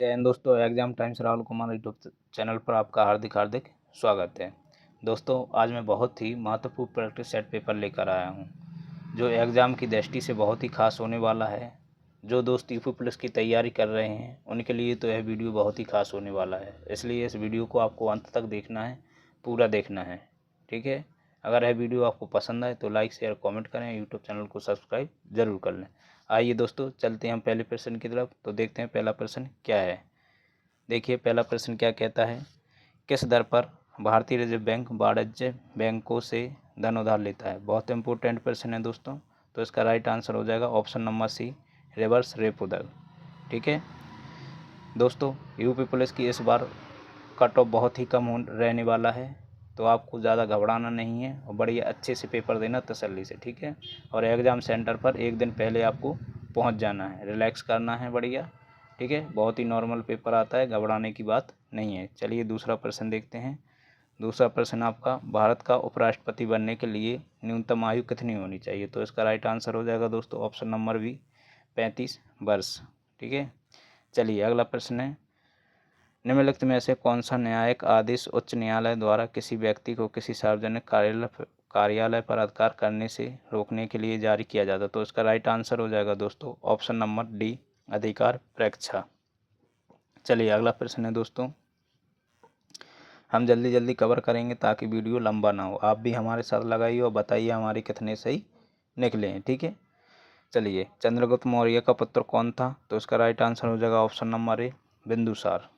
जय हिंद दोस्तों। Exam times Rahul Kumar YouTube channel पर आपका हार्दिक हार्दिक स्वागत है। दोस्तों आज मैं बहुत ही महत्वपूर्ण प्रैक्टिस सेट पेपर लेकर आया हूं, जो एग्ज़ाम की दृष्टि से बहुत ही खास होने वाला है। जो दोस्त यूपी पुलिस की तैयारी कर रहे हैं उनके लिए तो यह वीडियो बहुत ही खास होने वाला है, इसलिए इस वीडियो को आपको अंत तक देखना है, पूरा देखना है। ठीक है, अगर यह वीडियो आपको पसंद आए तो लाइक शेयर कमेंट करें, यूट्यूब चैनल को सब्सक्राइब ज़रूर कर लें। आइए दोस्तों चलते हैं हम पहले प्रश्न की तरफ, तो देखते हैं पहला प्रश्न क्या है। देखिए पहला प्रश्न क्या कहता है, किस दर पर भारतीय रिजर्व बैंक वाणिज्य बैंकों से धन उधार लेता है। बहुत इंपॉर्टेंट प्रश्न है दोस्तों, तो इसका राइट आंसर हो जाएगा option number C, reverse repo दर। ठीक है दोस्तों, यूपी पुलिस की इस बार कट ऑफ बहुत ही कम रहने वाला है, तो आपको ज़्यादा घबराना नहीं है और बढ़िया अच्छे से पेपर देना तसल्ली से। ठीक है, और एग्ज़ाम सेंटर पर एक दिन पहले आपको पहुंच जाना है, रिलैक्स करना है बढ़िया। ठीक है, बहुत ही नॉर्मल पेपर आता है, घबराने की बात नहीं है। चलिए दूसरा प्रश्न देखते हैं। दूसरा प्रश्न आपका, भारत का उपराष्ट्रपति बनने के लिए न्यूनतम आयु कितनी होनी चाहिए। तो इसका राइट आंसर हो जाएगा दोस्तों ऑप्शन नंबर बी, 35 वर्ष। ठीक है, चलिए अगला प्रश्न है, निम्नलिखित में से कौन सा न्यायिक आदेश उच्च न्यायालय द्वारा किसी व्यक्ति को किसी सार्वजनिक कार्यालय पर अधिकार करने से रोकने के लिए जारी किया जाता है। तो इसका राइट आंसर हो जाएगा दोस्तों ऑप्शन नंबर डी, अधिकार परीक्षा। चलिए अगला प्रश्न है दोस्तों, हम जल्दी जल्दी कवर करेंगे ताकि वीडियो लंबा ना हो। आप भी हमारे साथ लगाइए और बताइए हमारे कितने सही निकले हैं। ठीक है, चलिए चंद्रगुप्त मौर्य का पुत्र कौन था। तो इसका राइट आंसर हो जाएगा ऑप्शन नंबर ए, बिंदुसार।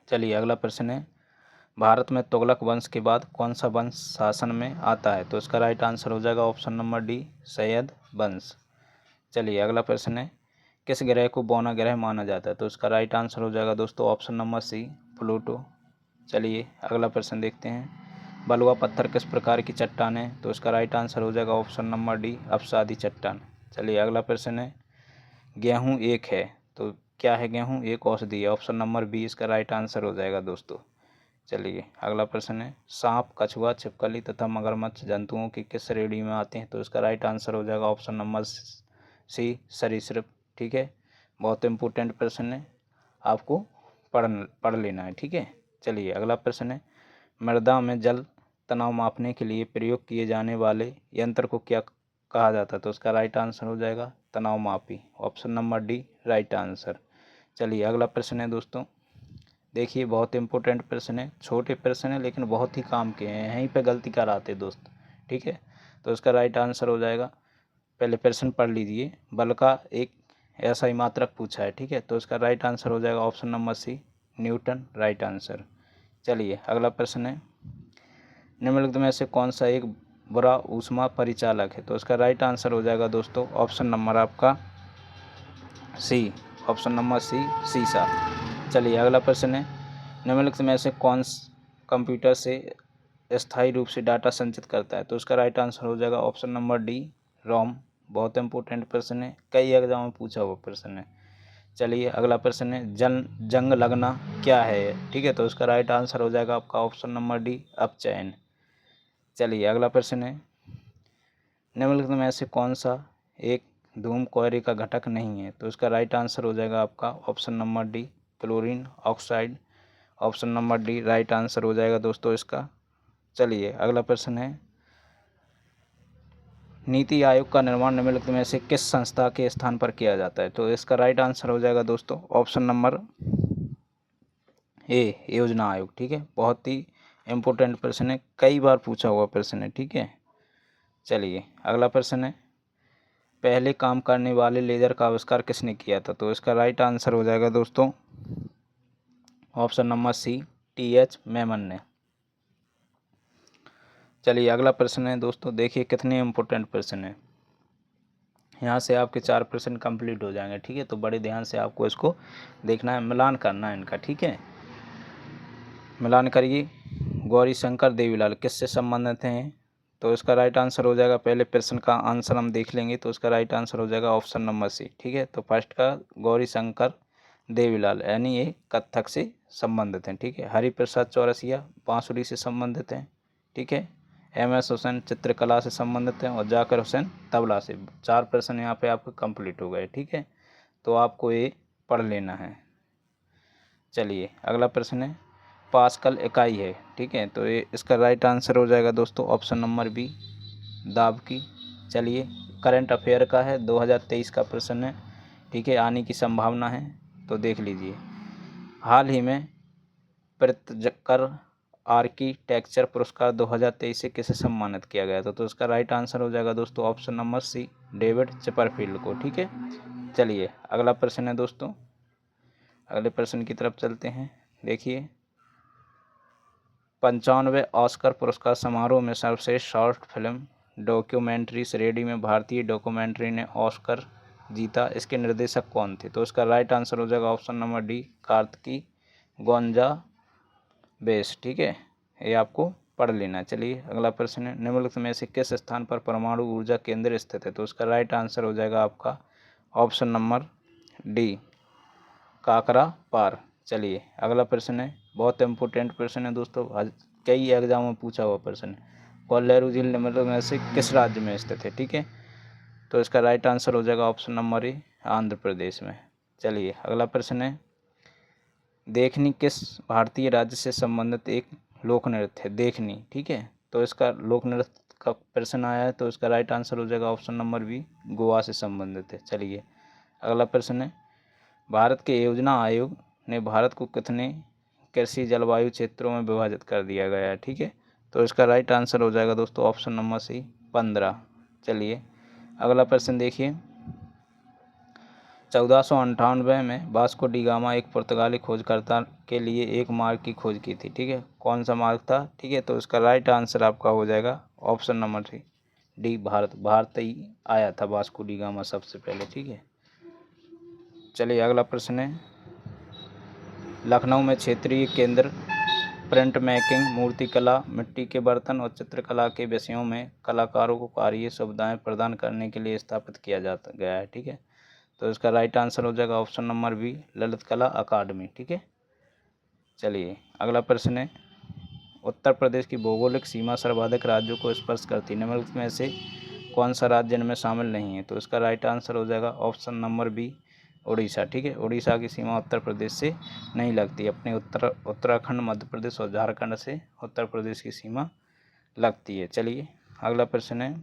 चलिए अगला प्रश्न है, भारत में तुगलक वंश के बाद कौन सा वंश शासन में आता है। तो इसका राइट आंसर हो जाएगा ऑप्शन नंबर डी, सैयद वंश। चलिए अगला प्रश्न है, किस ग्रह को बौना ग्रह माना जाता है। तो इसका राइट आंसर हो जाएगा दोस्तों ऑप्शन नंबर सी, प्लूटो। चलिए अगला प्रश्न देखते हैं, बलुआ पत्थर किस प्रकार की चट्टान है। तो इसका राइट आंसर हो जाएगा ऑप्शन नंबर डी, अपसादी चट्टान। चलिए अगला प्रश्न है, गेहूँ एक है तो क्या है गेहूँ, एक औषधि है। ऑप्शन नंबर बी इसका राइट आंसर हो जाएगा दोस्तों। चलिए अगला प्रश्न है, सांप, कछुआ, छिपकली तथा मगरमच्छ जंतुओं की किस श्रेणी में आते हैं। तो इसका राइट आंसर हो जाएगा ऑप्शन नंबर सी, सरीसृप। ठीक है, बहुत इंपॉर्टेंट प्रश्न है, आपको पढ़ लेना है। ठीक है, चलिए अगला प्रश्न है, मृदा में जल तनाव मापने के लिए प्रयोग किए जाने वाले यंत्र को क्या कहा जाता है। तो उसका राइट आंसर हो जाएगा तनाव मापी, option number D right answer. चलिए अगला प्रश्न है दोस्तों, देखिए बहुत इंपॉर्टेंट प्रश्न है, छोटे प्रश्न है लेकिन बहुत ही काम के हैं, यहीं पे गलती कराते दोस्त। ठीक है, तो इसका राइट आंसर हो जाएगा, पहले प्रश्न पढ़ लीजिए, बल का एक ऐसा ही मात्रक पूछा है। ठीक है, तो इसका राइट आंसर हो जाएगा option number C, Newton right answer. चलिए अगला प्रश्न है, निम्नलिखित में से कौन सा एक बुरा ऊष्मा परिचालक है। तो इसका राइट आंसर हो जाएगा दोस्तों ऑप्शन नंबर आपका सी, ऑप्शन नंबर सी, सीसा। चलिए अगला प्रश्न है, निम्नलिखित में से कौन कंप्यूटर से स्थायी रूप से डाटा संचित करता है। तो उसका राइट आंसर हो जाएगा ऑप्शन नंबर डी, रोम। बहुत इंपॉर्टेंट प्रश्न है, कई एग्जाम में पूछा हुआ प्रश्न है। चलिए अगला प्रश्न है, जंग लगना क्या है। ठीक है, तो उसका राइट आंसर हो जाएगा आपका ऑप्शन नंबर डी, अपचयन। चलिए अगला प्रश्न है, निम्नलिखित में से कौन सा एक धूम कोयले का घटक नहीं है। तो इसका राइट आंसर हो जाएगा आपका option number D, chlorine oxide. Option number D right answer हो जाएगा दोस्तों इसका। चलिए अगला प्रश्न है, नीति आयोग का निर्माण निम्नलिखित में से किस संस्था के स्थान पर किया जाता है। तो इसका राइट आंसर हो जाएगा दोस्तों ऑप्शन नंबर ए, योजना आयोग। ठीक है, बहुत ही इम्पोर्टेंट प्रश्न है, कई बार पूछा हुआ प्रश्न है। ठीक है, चलिए अगला प्रश्न है, पहले काम करने वाले लेजर का आविष्कार किसने किया था। तो इसका राइट आंसर हो जाएगा दोस्तों option number C, T H. Memon ने। चलिए अगला प्रश्न है दोस्तों, देखिए कितने इम्पोर्टेंट प्रश्न है, यहाँ से आपके 4 प्रश्न कंप्लीट हो जाएंगे। ठीक है, तो बड़े ध्यान से आपको इसको देखना है, मिलान करना है इनका। ठीक है, मिलान करिए, गौरी शंकर देवीलाल किससे संबंधित हैं। तो इसका राइट आंसर हो जाएगा, पहले प्रश्न का आंसर हम देख लेंगे, तो इसका राइट आंसर हो जाएगा ऑप्शन नंबर सी। ठीक है, तो फर्स्ट का गौरी शंकर देवीलाल यानी ये कथक से संबंधित हैं। ठीक है, हरिप्रसाद चौरसिया बांसुरी से संबंधित हैं। ठीक है, एम.एस. हुसैन चित्रकला से संबंधित हैं और जाकिर हुसैन तबला से। 4 प्रश्न यहाँ पे आपके कंप्लीट हो गए। ठीक है, तो आपको ये पढ़ लेना है। चलिए अगला प्रश्न है, पास्कल इकाई है, ठीक है, तो ये इसका राइट आंसर हो जाएगा दोस्तों ऑप्शन नंबर बी, दाब की। चलिए करंट अफेयर का है, 2023 का प्रश्न है, ठीक है, आने की संभावना है, तो देख लीजिए। हाल ही में प्रित्जकर आर्किटेक्चर पुरस्कार 2023 से किसे सम्मानित किया गया था, तो इसका राइट आंसर हो जाएगा दोस्तों option number C, David Chipperfield को, ठीक है। चलिए अगला प्रश्न है दोस्तों, अगले प्रश्न की तरफ चलते हैं। देखिए 95वें ऑस्कर पुरस्कार समारोह में सर्वश्रेष्ठ शॉर्ट फिल्म डॉक्यूमेंट्री श्रेणी में भारतीय डॉक्यूमेंट्री ने ऑस्कर जीता, इसके निर्देशक कौन थे, तो इसका राइट आंसर हो जाएगा option number D, Kartiki Gonsalves, ठीक है, ये आपको पढ़ लेना। चलिए अगला प्रश्न है, निम्नलिखित में से किस स्थान पर परमाणु ऊर्जा केंद्र स्थित है, तो इसका राइट आंसर हो जाएगा आपका ऑप्शन नंबर डी, काकरा पार। चलिए अगला प्रश्न है, बहुत इंपॉर्टेंट प्रश्न है दोस्तों, कई एग्जाम में पूछा हुआ प्रश्न है, कोल्लेरू झील निम्नलिखित में से किस राज्य में स्थित है, ठीक है, तो इसका राइट आंसर हो जाएगा option number A, Andhra Pradesh में। चलिए अगला प्रश्न है, देखनी किस भारतीय राज्य से संबंधित एक लोक नृत्य है, देखनी, ठीक है, तो इसका लोक नृत्य का प्रश्न आया है, तो इसका राइट आंसर हो जाएगा ऑप्शन नंबर बी, गोवा से संबंधित है। चलिए अगला प्रश्न है, भारत के योजना आयोग ने भारत को कितने कृषि जलवायु क्षेत्रों में विभाजित कर दिया गया है, ठीक है, तो इसका राइट आंसर हो जाएगा दोस्तों ऑप्शन नंबर सी, 15। चलिए अगला प्रश्न देखिए, 1498 में वास्को डी गामा एक पुर्तगाली खोजकर्ता के लिए एक मार्ग की खोज की थी, ठीक है, कौन सा मार्ग था, ठीक है, तो इसका राइट आंसर आपका हो जाएगा option number C, D, Bharat ही आया था वास्को डी गामा सबसे पहले, ठीक है। चलिए अगला प्रश्न है, लखनऊ में क्षेत्रीय केंद्र प्रिंट मेकिंग, मूर्तिकला, मिट्टी के बर्तन और चित्रकला के विषयों में कलाकारों को कार्य सुविधाएं प्रदान करने के लिए स्थापित किया गया है, ठीक है, तो इसका राइट आंसर हो जाएगा ऑप्शन नंबर बी, ललित कला अकादमी, ठीक है। चलिए अगला प्रश्न है, उत्तर प्रदेश की भौगोलिक सीमा सर्वाधिक राज्यों को स्पर्श करती है, निम्नलिखित में से कौन सा राज्य इनमें शामिल नहीं है, तो इसका राइट आंसर हो जाएगा ऑप्शन नंबर बी, उड़ीसा, ठीक है, उड़ीसा की सीमा उत्तर प्रदेश से नहीं लगती, अपने उत्तराखंड, मध्य प्रदेश और झारखंड से उत्तर प्रदेश की सीमा लगती है। चलिए अगला प्रश्न है,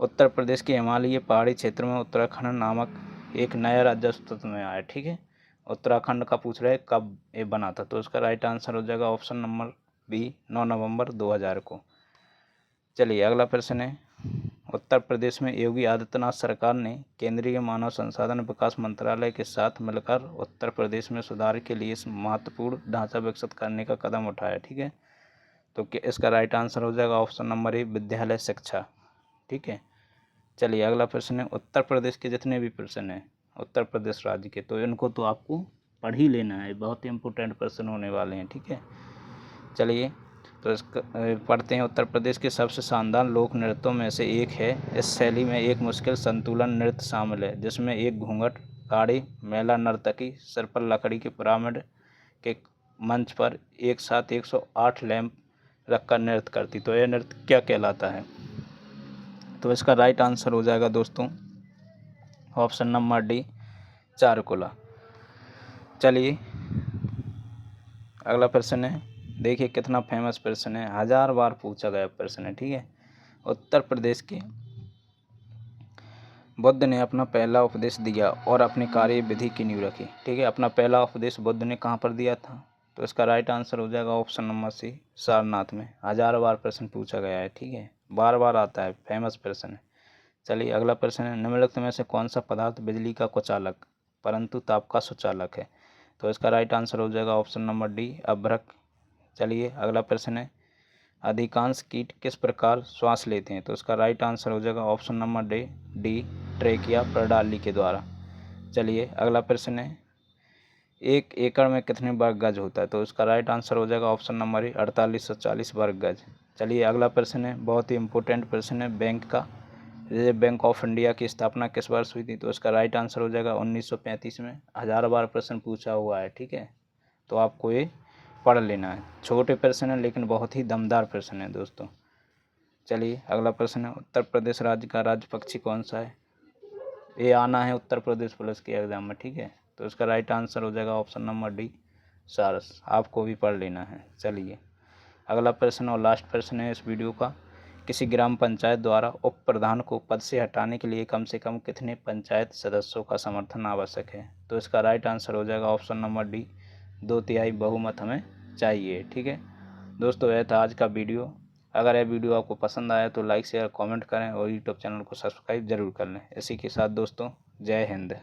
उत्तर प्रदेश के हिमालयी पहाड़ी क्षेत्र में उत्तराखंड नामक एक नया राज्य अस्तित्व में आया, ठीक है, उत्तराखंड का पूछ रहे कब ये बना था, तो इसका राइट आंसर हो जाएगा ऑप्शन नंबर बी, 9 नवंबर 2000 को। चलिए अगला प्रश्न है, उत्तर प्रदेश में योगी आदित्यनाथ सरकार ने केंद्रीय मानव संसाधन विकास मंत्रालय के साथ मिलकर उत्तर प्रदेश में सुधार के लिए महत्वपूर्ण ढांचा विकसित करने का कदम उठाया, ठीक है, तो इसका राइट आंसर हो जाएगा ऑप्शन नंबर ए, विद्यालय शिक्षा, ठीक है। चलिए अगला प्रश्न है, उत्तर प्रदेश के जितने भी प्रश्न हैं उत्तर प्रदेश राज्य के, तो इनको तो आपको पढ़ ही लेना है, बहुत ही इंपॉर्टेंट प्रश्न होने वाले हैं, ठीक है। चलिए तो इसका पढ़ते हैं, उत्तर प्रदेश के सबसे शानदार लोक नृत्यों में से एक है, इस शैली में एक मुश्किल संतुलन नृत्य शामिल है जिसमें एक घूंघट गाड़ी महिला नर्तकी सिर पर लकड़ी के पिरामिड के मंच पर एक साथ 108 लैंप रखकर नृत्य करती, तो यह नृत्य क्या कहलाता है, तो इसका राइट आंसर हो जाएगा दोस्तों ऑप्शन नंबर डी, चारकुला। चलिए अगला प्रश्न है, देखिए कितना फेमस प्रश्न है, 1000 बार पूछा गया प्रश्न है, ठीक है, उत्तर प्रदेश के बुद्ध ने अपना पहला उपदेश दिया और अपनी कार्य विधि की नींव रखी, ठीक है, अपना पहला उपदेश बुद्ध ने कहाँ पर दिया था, तो इसका राइट आंसर हो जाएगा ऑप्शन नंबर सी, सारनाथ में। 1000 बार प्रश्न पूछा गया है, ठीक है, बार बार आता है, फेमस प्रश्न है। चलिए अगला प्रश्न है, निम्नलिखित में से कौन सा पदार्थ बिजली का कुचालक परंतु ताप का सुचालक है, तो इसका राइट आंसर हो जाएगा ऑप्शन नंबर डी, अभ्रक। चलिए अगला प्रश्न है, अधिकांश कीट किस प्रकार श्वास लेते हैं, तो इसका राइट आंसर हो जाएगा ऑप्शन नंबर डी, ट्रेकिया प्रणाली के द्वारा। चलिए अगला प्रश्न है, 1 एकड़ में कितने वर्ग गज होता है, तो इसका राइट आंसर हो जाएगा ऑप्शन नंबर ए, 4840 वर्ग गज। चलिए अगला प्रश्न है, बहुत ही इंपॉर्टेंट प्रश्न है, बैंक का रिजर्व बैंक ऑफ इंडिया की स्थापना किस वर्ष हुई थी, तो इसका राइट आंसर हो जाएगा 1935 में। 1000 बार प्रश्न पूछा हुआ है, ठीक है, तो आपको ये पढ़ लेना है, छोटे प्रश्न है लेकिन बहुत ही दमदार प्रश्न है दोस्तों। चलिए अगला प्रश्न है, उत्तर प्रदेश राज्य का राज्य पक्षी कौन सा है, ये आना है उत्तर प्रदेश पुलिस के एग्ज़ाम में, ठीक है। तो इसका राइट आंसर हो जाएगा ऑप्शन नंबर डी, सारस। आपको भी पढ़ लेना है। चलिए अगला प्रश्न और लास्ट प्रश्न है इस वीडियो का। किसी ग्राम पंचायत द्वारा उप प्रधान को पद से हटाने के लिए कम से कम कितने पंचायत सदस्यों का समर्थन आवश्यक है? तो इसका राइट आंसर हो जाएगा ऑप्शन नंबर डी, 2/3 बहुमत हमें चाहिए, ठीक है। दोस्तों यह था आज का वीडियो। अगर यह वीडियो आपको पसंद आया तो लाइक शेयर कमेंट करें और यूट्यूब चैनल को सब्सक्राइब जरूर कर लें। इसी के साथ दोस्तों, जय हिंद।